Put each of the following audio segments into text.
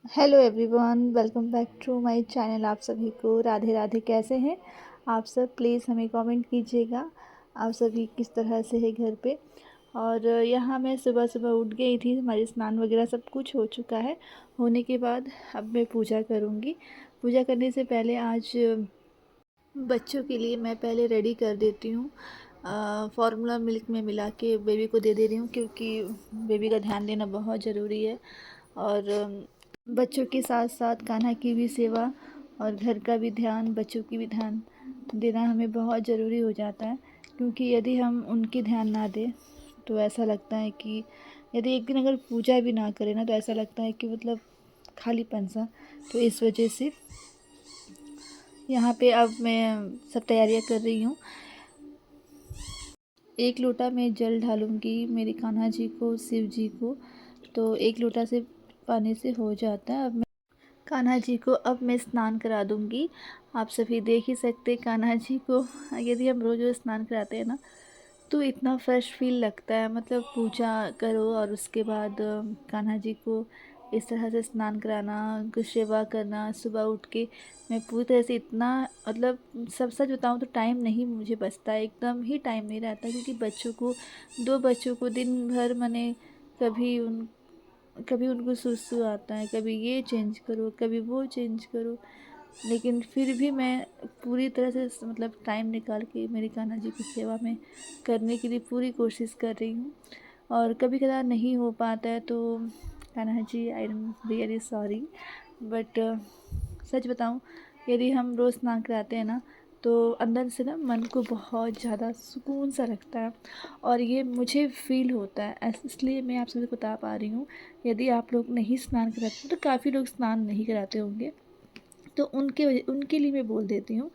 Hello everyone, welcome back to my channel. आप सभी को राधे राधे। कैसे हैं आप सब? प्लीज़ हमें कमेंट कीजिएगा आप सभी किस तरह से है घर पे। और यहाँ मैं सुबह सुबह उठ गई थी, हमारे स्नान वगैरह सब कुछ हो चुका है। होने के बाद अब मैं पूजा करूँगी। पूजा करने से पहले आज बच्चों के लिए मैं पहले रेडी कर देती हूँ। फार्मूला मिल्क में मिला के बेबी को दे दे रही हूँ, क्योंकि बेबी का ध्यान देना बहुत ज़रूरी है। और बच्चों के साथ साथ कान्हा की भी सेवा और घर का भी ध्यान, बच्चों की भी ध्यान देना हमें बहुत ज़रूरी हो जाता है। क्योंकि यदि हम उनकी ध्यान ना दें तो ऐसा लगता है कि यदि एक दिन अगर पूजा भी ना करें ना, तो ऐसा लगता है कि मतलब खालीपन सा। तो इस वजह से यहाँ पे अब मैं सब तैयारियाँ कर रही हूँ। 1 लोटा मैं जल ढालूँगी मेरे कान्हा जी को, शिव जी को। तो 1 लोटा से पानी से हो जाता है। अब मैं कान्हा जी को स्नान करा दूँगी। आप सभी देख ही सकते हैं कान्हा जी को। यदि हम रोज़ रोज़ स्नान कराते हैं ना, तो इतना फ्रेश फील लगता है। मतलब पूजा करो और उसके बाद कान्हा जी को इस तरह से स्नान कराना, उनको सेवा करना। सुबह उठ के मैं पूरी तरह से इतना, मतलब सब सच बताऊँ तो टाइम नहीं मुझे बचता है, एकदम ही टाइम नहीं रहता। क्योंकि बच्चों को, 2 बच्चों को दिन भर मैंने कभी उनको सुसु आता है, कभी ये चेंज करो, कभी वो चेंज करो। लेकिन फिर भी मैं पूरी तरह से मतलब टाइम निकाल के मेरे कान्हा जी की सेवा में करने के लिए पूरी कोशिश कर रही हूँ। और कभी कभार नहीं हो पाता है तो Kanha ji, I am really sorry. But सच बताऊँ, यदि हम रोज़ स्नान कराते हैं ना, तो अंदर से ना मन को बहुत ज़्यादा सुकून सा लगता है। और ये मुझे फ़ील होता है, इसलिए मैं आप सभी को बता पा रही हूँ। यदि आप लोग नहीं स्नान कराते, तो काफ़ी लोग स्नान नहीं कराते होंगे, तो उनके लिए मैं बोल देती हूँ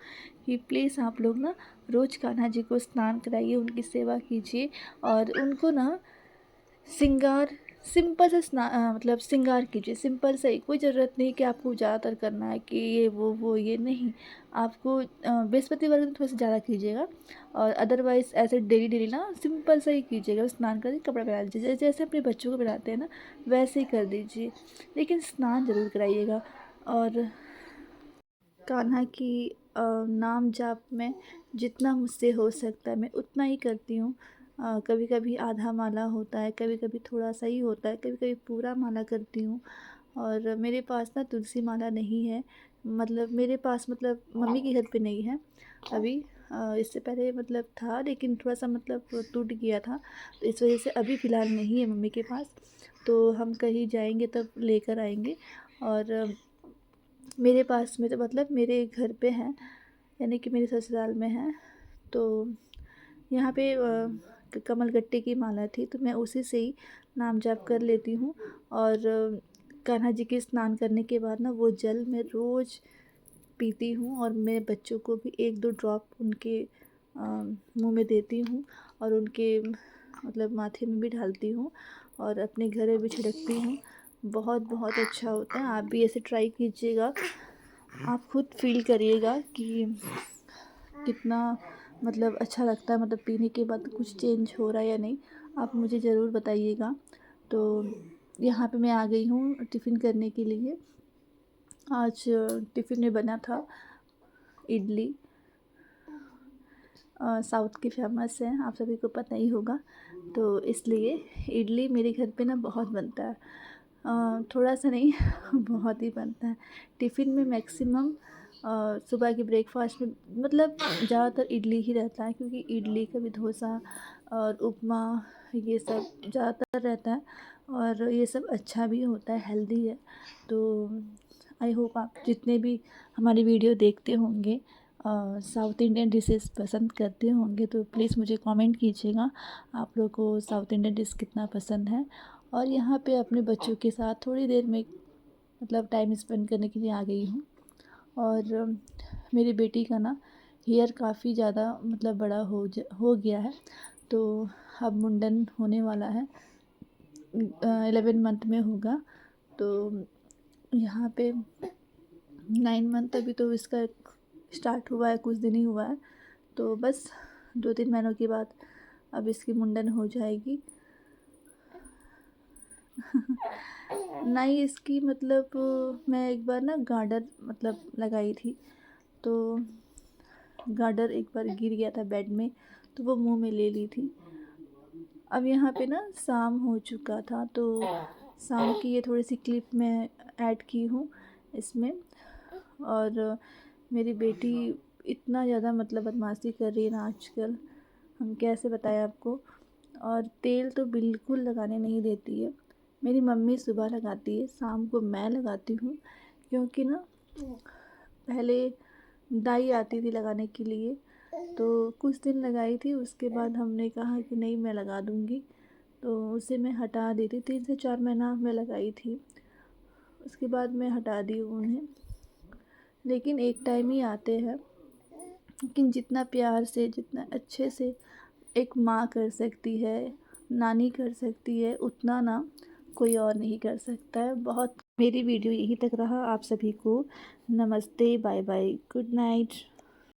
कि प्लीज़ आप लोग ना रोज़ कान्हा जी को स्नान कराइए, उनकी सेवा कीजिए। और उनको ना श्रृंगार, सिंपल से मतलब श्रृंगार कीजिए, सिंपल से ही। कोई ज़रूरत नहीं कि आपको ज़्यादातर करना है कि ये वो ये नहीं। आपको बृहस्पतिवार के दिन थोड़ा सा ज़्यादा कीजिएगा, और अदरवाइज़ ऐसे डेली डेली ना सिंपल सा ही कीजिएगा। स्नान कर कपड़ा पहना दीजिए, जैसे अपने बच्चों को पहनाते हैं ना, वैसे ही कर दीजिए। लेकिन स्नान ज़रूर कराइएगा। और कान्हा की नाम जाप में जितना मुझसे हो सकता है मैं उतना ही करती हूँ। कभी कभी आधा माला होता है, कभी कभी थोड़ा सा ही होता है, कभी कभी पूरा माला करती हूँ। और मेरे पास ना तुलसी माला नहीं है। मतलब मेरे पास, मतलब मम्मी के घर पे नहीं है अभी। इससे पहले मतलब था, लेकिन थोड़ा सा मतलब टूट गया था, तो इस वजह से अभी फ़िलहाल नहीं है मम्मी के पास। तो हम कहीं जाएंगे तब लेकर आएंगे। और मेरे पास में तो मतलब मेरे घर पे हैं, यानी कि मेरे ससुराल में है। तो यहाँ पे कमलगट्टे की माला थी, तो मैं उसी से ही नाम जाप कर लेती हूँ। और कान्हा जी के स्नान करने के बाद ना, वो जल मैं रोज़ पीती हूँ। और मैं बच्चों को भी 1-2 ड्रॉप उनके मुँह में देती हूँ, और उनके मतलब माथे में भी डालती हूँ, और अपने घर में भी छिड़कती हूँ। बहुत बहुत अच्छा होता है, आप भी ऐसे ट्राई कीजिएगा। आप खुद फील करिएगा कि कितना मतलब अच्छा लगता है। मतलब पीने के बाद कुछ चेंज हो रहा है या नहीं, आप मुझे ज़रूर बताइएगा। तो यहाँ पे मैं आ गई हूँ टिफ़िन करने के लिए। आज टिफ़िन में बना था इडली। साउथ की फेमस है, आप सभी को पता ही होगा। तो इसलिए इडली मेरे घर पे ना बहुत बनता है। थोड़ा सा नहीं बहुत ही बनता है। टिफ़िन में मैक्सिमम सुबह के ब्रेकफास्ट में मतलब ज़्यादातर इडली ही रहता है, क्योंकि इडली, कभी डोसा और उपमा, ये सब ज़्यादातर रहता है। और ये सब अच्छा भी होता है, हेल्दी है। तो आई होप आप जितने भी हमारी वीडियो देखते होंगे साउथ इंडियन डिशेस पसंद करते होंगे, तो प्लीज़ मुझे कमेंट कीजिएगा आप लोगों को साउथ इंडियन डिश कितना पसंद है। और यहाँ पे अपने बच्चों के साथ थोड़ी देर में मतलब टाइम स्पेंड करने के लिए आ गई हूँ। और मेरी बेटी का ना हेयर काफ़ी ज़्यादा मतलब बड़ा हो गया है। तो अब मुंडन होने वाला है, 11 मंथ में होगा। तो यहाँ पे 9 मंथ अभी तो इसका स्टार्ट हुआ है, कुछ दिन ही हुआ है। तो बस 2-3 महीनों के बाद अब इसकी मुंडन हो जाएगी। नहीं इसकी मतलब मैं एक बार ना गार्डर मतलब लगाई थी, तो गार्डर एक बार गिर गया था बेड में, तो वो मुँह में ले ली थी। अब यहाँ पे ना शाम हो चुका था, तो शाम की ये थोड़ी-सी क्लिप मैं ऐड की हूँ इसमें। और मेरी बेटी इतना ज़्यादा मतलब बदमाशी कर रही है ना आजकल, हम कैसे बताएँ आपको। और तेल तो बिल्कुल लगाने नहीं देती है। मेरी मम्मी सुबह लगाती है, शाम को मैं लगाती हूँ, क्योंकि ना पहले दाई आती थी लगाने के लिए, तो कुछ दिन लगाई थी, उसके बाद हमने कहा कि नहीं मैं लगा दूँगी, तो उसे मैं हटा दी थी। 3 से 4 महीना मैं लगाई थी, उसके बाद मैं हटा दी उन्हें। लेकिन एक टाइम ही आते हैं, लेकिन जितना प्यार से, जितना अच्छे से एक माँ कर सकती है, नानी कर सकती है, उतना ना कोई और नहीं कर सकता है। बहुत मेरी वीडियो यहीं तक रहा। आप सभी को नमस्ते, बाय बाय, गुड नाइट।